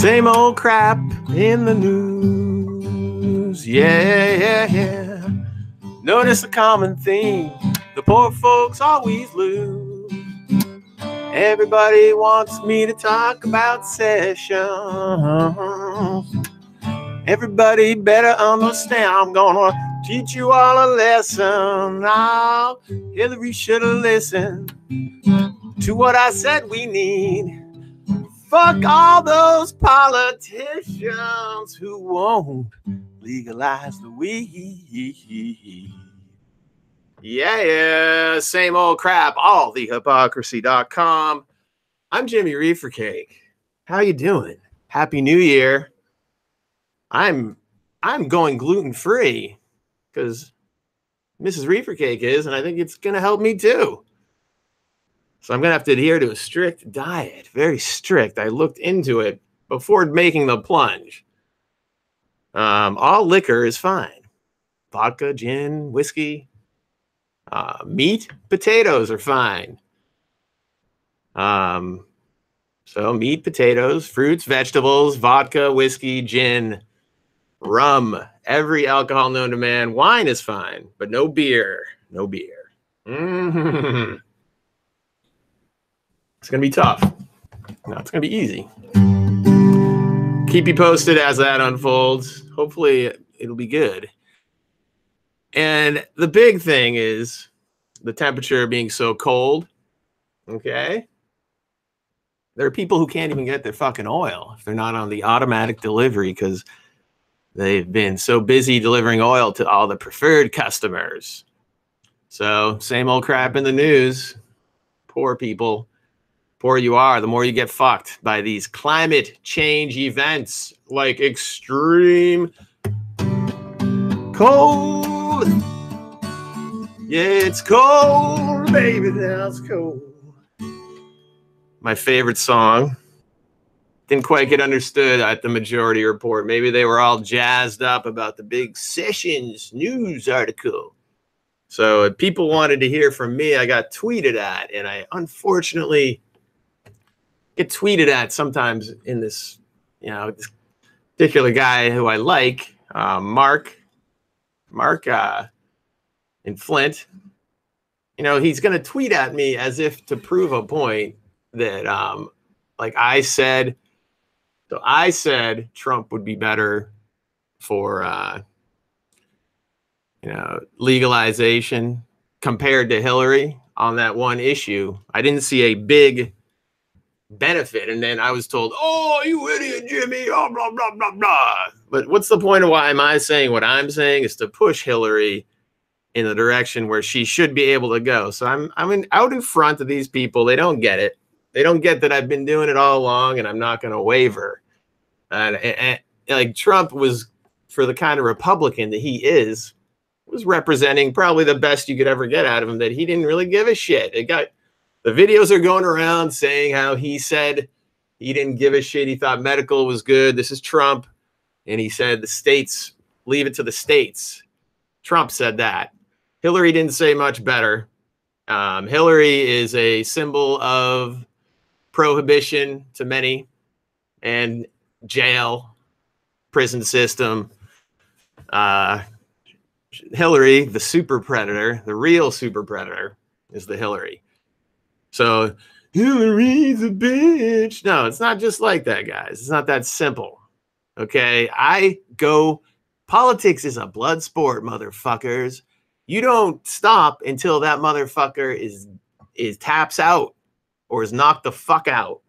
Same old crap in the news. Yeah. Notice a common theme. The poor folks always lose. Everybody wants me to talk about sessions. Everybody better understand. I'm gonna teach you all a lesson. Now, Hillary should have listened to what I said we need. Fuck all those politicians who won't legalize the weed. Yeah, same old crap. All the hypocrisy.com. I'm Jimmy Reefer Cake. How you doing? Happy New Year. I'm going gluten-free because Mrs. Reefer Cake is, and I think it's going to help me too. So I'm going to have to adhere to a strict diet, very strict. I looked into it before making the plunge. All liquor is fine. Vodka, gin, whiskey, meat, potatoes are fine. So meat, potatoes, fruits, vegetables, vodka, whiskey, gin, rum, every alcohol known to man. Wine is fine, but no beer. No beer. Mm-hmm. It's going to be tough. No, it's going to be easy. Keep you posted as that unfolds. Hopefully, it'll be good. And the big thing is the temperature being so cold. Okay? There are people who can't even get their fucking oil if they're not on the automatic delivery because they've been so busy delivering oil to all the preferred customers. So, same old crap in the news. Poor people. Poor you are, the more you get fucked by these climate change events like extreme cold. Yeah, it's cold, baby, now it's cold. My favorite song. Didn't quite get understood at the Majority Report. Maybe they were all jazzed up about the big Sessions news article. So if people wanted to hear from me, I got tweeted at, and I unfortunately get tweeted at sometimes in this, this particular guy who I like, Mark in Flint. He's going to tweet at me as if to prove a point that, I said Trump would be better for, legalization compared to Hillary on that one issue. I didn't see a big benefit, and then I was told, "Oh, you idiot, Jimmy!" Oh, blah blah blah blah. But what's the point of why am I saying what I'm saying is to push Hillary in the direction where she should be able to go? So I'm out in front of these people. They don't get it. They don't get that I've been doing it all along, and I'm not going to waver. And like Trump was, for the kind of Republican that he is, was representing probably the best you could ever get out of him. That he didn't really give a shit. The videos are going around saying how he said he didn't give a shit. He thought medical was good. This is Trump. And he said the states, leave it to the states. Trump said that. Hillary didn't say much better. Hillary is a symbol of prohibition to many and jail, prison system. Hillary, the super predator, the real super predator, is the Hillary. So Hillary's a bitch. No, it's not just like that, guys. It's not that simple. Okay, politics is a blood sport, motherfuckers. You don't stop until that motherfucker is taps out or is knocked the fuck out.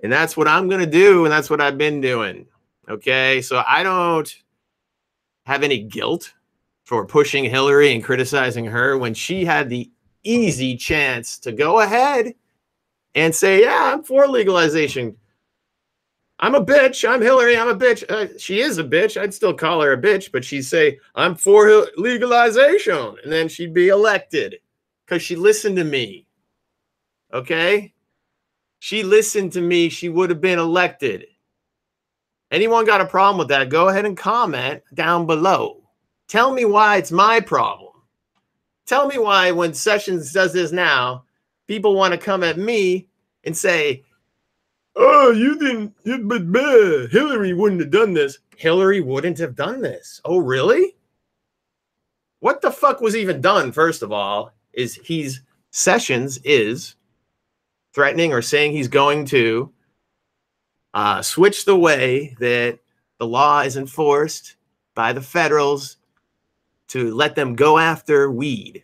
And that's what I'm going to do, and that's what I've been doing. Okay, so I don't have any guilt for pushing Hillary and criticizing her when she had the easy chance to go ahead and say, yeah, I'm for legalization. I'm a bitch. I'm Hillary. I'm a bitch. She is a bitch. I'd still call her a bitch, but she'd say, I'm for legalization. And then she'd be elected because she listened to me. Okay? She listened to me. She would have been elected. Anyone got a problem with that? Go ahead and comment down below. Tell me why it's my problem. Tell me why when Sessions does this now, people want to come at me and say, Oh, you didn't, but Hillary wouldn't have done this. Hillary wouldn't have done this. Oh, really? What the fuck was even done, first of all, is Sessions is threatening or saying he's going to switch the way that the law is enforced by the federals to let them go after weed.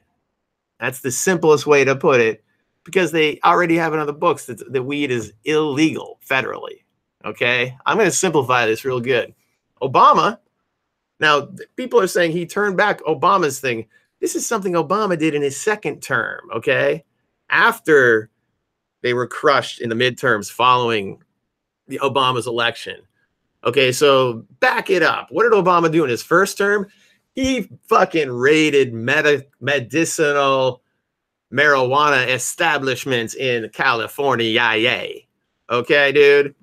That's the simplest way to put it, because they already have it on the books that weed is illegal federally. Okay, I'm going to simplify this real good. Obama, now people are saying he turned back Obama's thing. This is something Obama did in his second term, okay? After they were crushed in the midterms following the Obama's election. Okay, so back it up. What did Obama do in his first term? He fucking raided medicinal marijuana establishments in California. Yay. Okay, dude.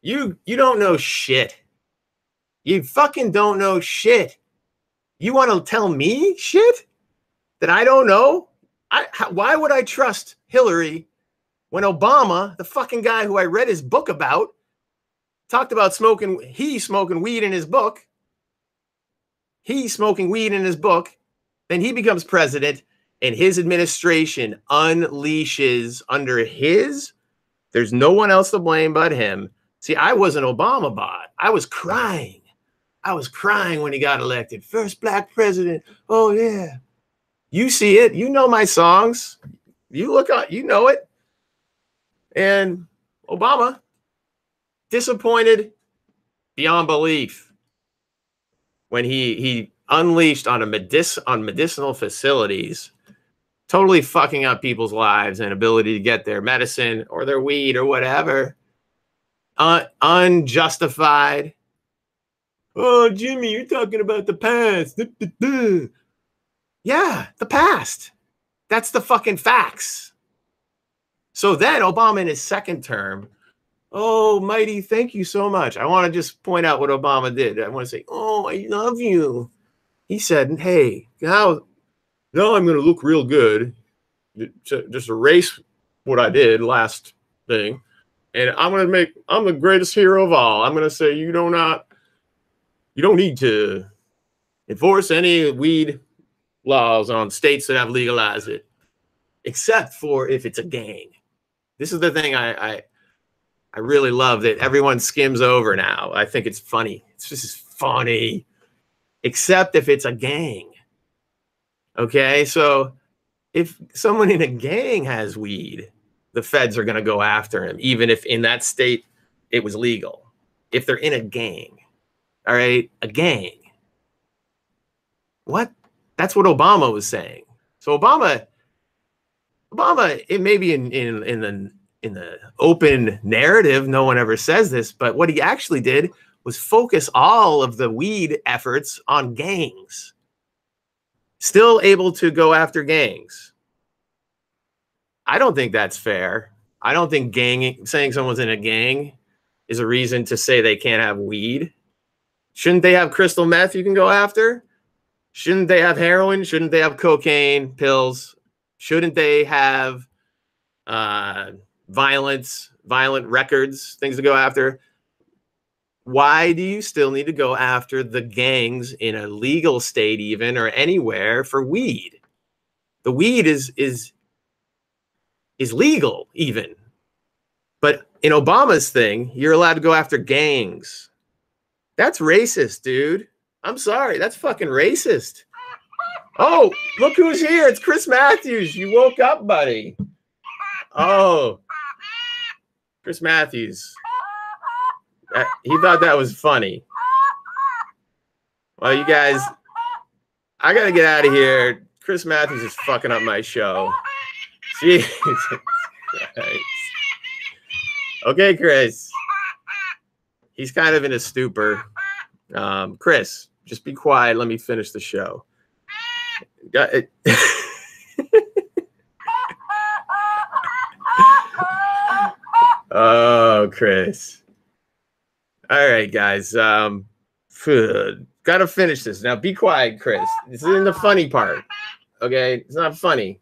You don't know shit. You fucking don't know shit. You want to tell me shit that I don't know? Why would I trust Hillary when Obama, the fucking guy who I read his book about, talked about smoking weed in his book. He's smoking weed in his book. Then he becomes president and his administration unleashes under his, there's no one else to blame but him. See, I was an Obama bot. I was crying. I was crying when he got elected. First black president. Oh, yeah. You see it. You know my songs. You look up, you know it. And Obama, disappointed beyond belief when he unleashed on medicinal facilities, totally fucking up people's lives and ability to get their medicine or their weed or whatever. Unjustified. Oh, Jimmy, you're talking about the past. Yeah, the past. That's the fucking facts. So then Obama in his second term, oh, Mighty, thank you so much. I want to just point out what Obama did. I want to say, oh, I love you. He said, hey, now I'm going to look real good. Just erase what I did last thing. And I'm the greatest hero of all. I'm going to say, you don't need to enforce any weed laws on states that have legalized it, except for if it's a gang. This is the thing I really love that everyone skims over now. I think it's funny. It's just funny, except if it's a gang. Okay, so if someone in a gang has weed, the feds are going to go after him, even if in that state it was legal. If they're in a gang, all right, a gang. What? That's what Obama was saying. So Obama, it may be in the open narrative, no one ever says this, but what he actually did was focus all of the weed efforts on gangs. Still able to go after gangs. I don't think that's fair. I don't think saying someone's in a gang is a reason to say they can't have weed. Shouldn't they have crystal meth you can go after? Shouldn't they have heroin? Shouldn't they have cocaine, pills? Shouldn't they have violent records, things to go after? Why do you still need to go after the gangs in a legal state even or anywhere for weed? The weed is legal even. But in Obama's thing, you're allowed to go after gangs. That's racist, dude. I'm sorry. That's fucking racist. Oh, look who's here. It's Chris Matthews. You woke up, buddy. Oh, Chris Matthews. He thought that was funny. Well, you guys, I got to get out of here. Chris Matthews is fucking up my show. Jesus Christ. Okay, Chris. He's kind of in a stupor. Chris, just be quiet. Let me finish the show. Oh, Chris. All right, guys. Gotta finish this. Now be quiet, Chris. This isn't the funny part. Okay? It's not funny.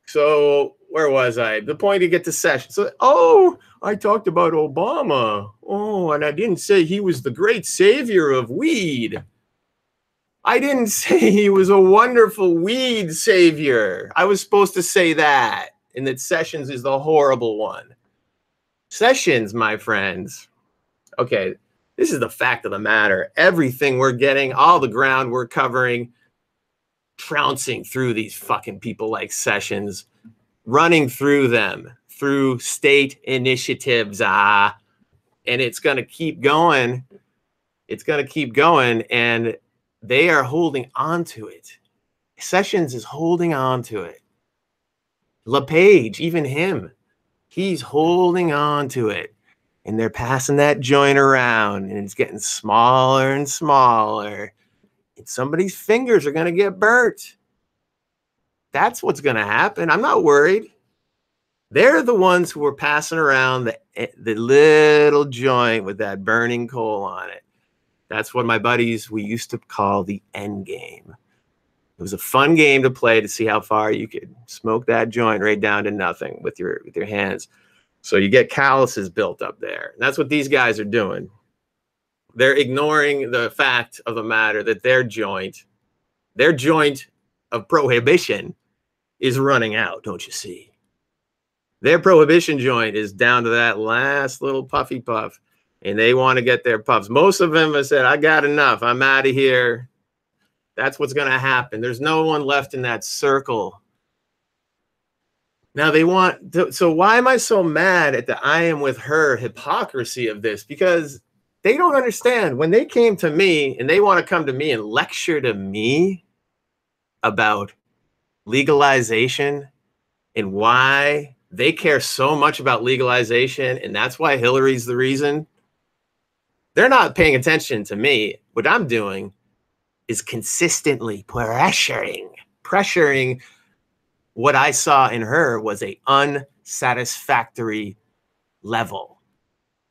So where was I? The point to get to Sessions. So, oh, I talked about Obama. Oh, and I didn't say he was the great savior of weed. I didn't say he was a wonderful weed savior. I was supposed to say that, and that Sessions is the horrible one. Sessions, my friends. Okay, this is the fact of the matter. Everything we're getting, all the ground we're covering, trouncing through these fucking people like Sessions, running through them, through state initiatives, and it's going to keep going. It's going to keep going, and they are holding on to it. Sessions is holding on to it. LePage, even him, he's holding on to it. And they're passing that joint around, and it's getting smaller and smaller. And somebody's fingers are going to get burnt. That's what's going to happen. I'm not worried. They're the ones who are passing around the little joint with that burning coal on it. That's what my buddies, we used to call the end game. It was a fun game to play to see how far you could smoke that joint right down to nothing with your hands. So you get calluses built up there. And that's what these guys are doing. They're ignoring the fact of the matter that their joint of prohibition is running out, don't you see? Their prohibition joint is down to that last little puffy puff, and they want to get their puffs. Most of them have said, I got enough. I'm out of here. That's what's going to happen. There's no one left in that circle. Now they want to, so why am I so mad at the I am with her hypocrisy of this? Because they don't understand. When they came to me and they want to come to me and lecture to me about legalization and why they care so much about legalization, and that's why Hillary's the reason, they're not paying attention to me. What I'm doing is consistently pressuring what I saw in her was a unsatisfactory level.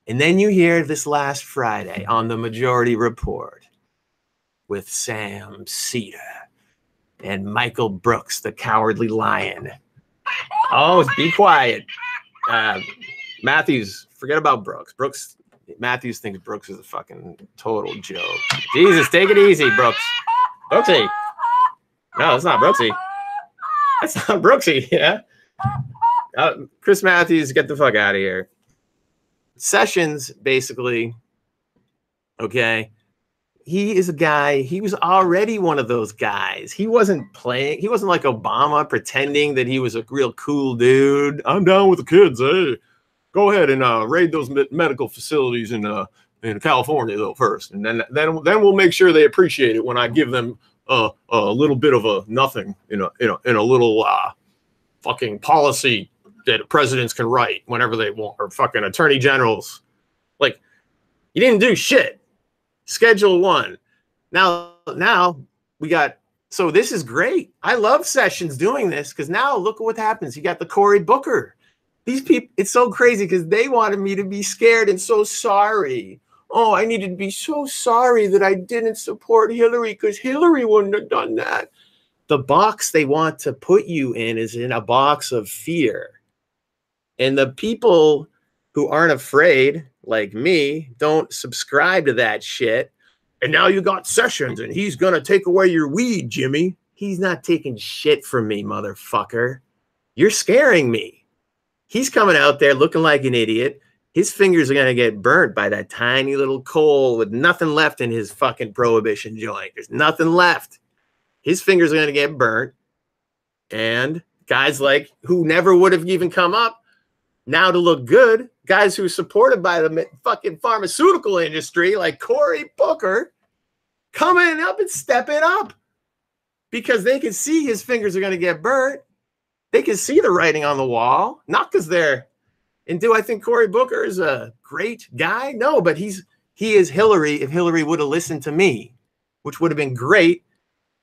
And then you hear this last Friday on the Majority Report with Sam Cedar and Michael Brooks, the Cowardly Lion. Oh, be quiet. Matthews, forget about Brooks. Matthews thinks Brooks is a fucking total joke. Jesus, take it easy, Brooks. Brooksy. No, it's not Brooksy. That's not Brooksy, yeah. Chris Matthews, get the fuck out of here. Sessions, basically, okay, he is a guy, he was already one of those guys. He wasn't playing, he wasn't like Obama pretending that he was a real cool dude. I'm down with the kids, hey. Go ahead and raid those medical facilities in California, though, first. And then we'll make sure they appreciate it when I give them a little bit of a nothing in a little fucking policy that presidents can write whenever they want, or fucking attorney generals. Like, you didn't do shit. Schedule 1. Now we got, so this is great. I love Sessions doing this because now look at what happens. You got the Cory Booker. These people, it's so crazy because they wanted me to be scared and so sorry. Oh, I needed to be so sorry that I didn't support Hillary because Hillary wouldn't have done that. The box they want to put you in is in a box of fear. And the people who aren't afraid, like me, don't subscribe to that shit. And now you got Sessions and he's going to take away your weed, Jimmy. He's not taking shit from me, motherfucker. You're scaring me. He's coming out there looking like an idiot. His fingers are going to get burnt by that tiny little coal with nothing left in his fucking prohibition joint. There's nothing left. His fingers are going to get burnt. And guys like who never would have even come up now to look good, guys who are supported by the fucking pharmaceutical industry like Cory Booker, coming up and stepping up because they can see his fingers are going to get burnt. They can see the writing on the wall, not because they're, and do I think Cory Booker is a great guy? No, but he is Hillary if Hillary would have listened to me, which would have been great.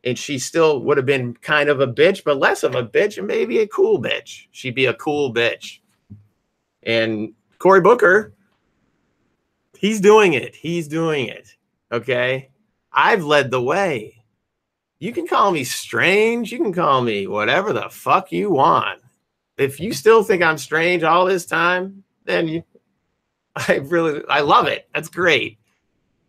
And she still would have been kind of a bitch, but less of a bitch and maybe a cool bitch. She'd be a cool bitch. And Cory Booker, he's doing it. He's doing it. Okay. I've led the way. You can call me strange. You can call me whatever the fuck you want. If you still think I'm strange all this time, then I love it. That's great.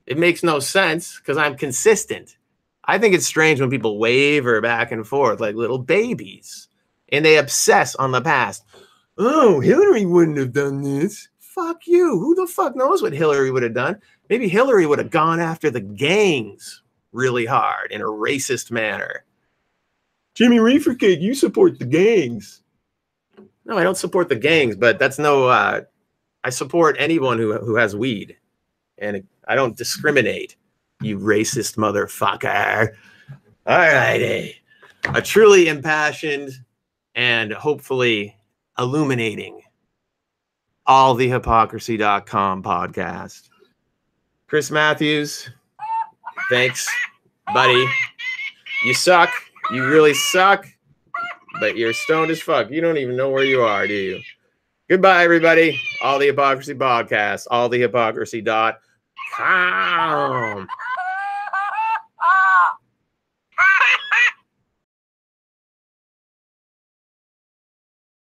It makes no sense because I'm consistent. I think it's strange when people waver back and forth like little babies and they obsess on the past. Oh, Hillary wouldn't have done this. Fuck you. Who the fuck knows what Hillary would have done? Maybe Hillary would have gone after the gangs really hard in a racist manner. Jimmy Reefer Cake, you support the gangs. No, I don't support the gangs, but that's no, I support anyone who has weed. And I don't discriminate, you racist motherfucker. All righty. A truly impassioned and hopefully illuminating allthehypocrisy.com podcast. Chris Matthews, thanks, buddy. You suck. You really suck, but you're stoned as fuck. You don't even know where you are, do you? Goodbye, everybody. All the Hypocrisy podcast, allthehypocrisy.com.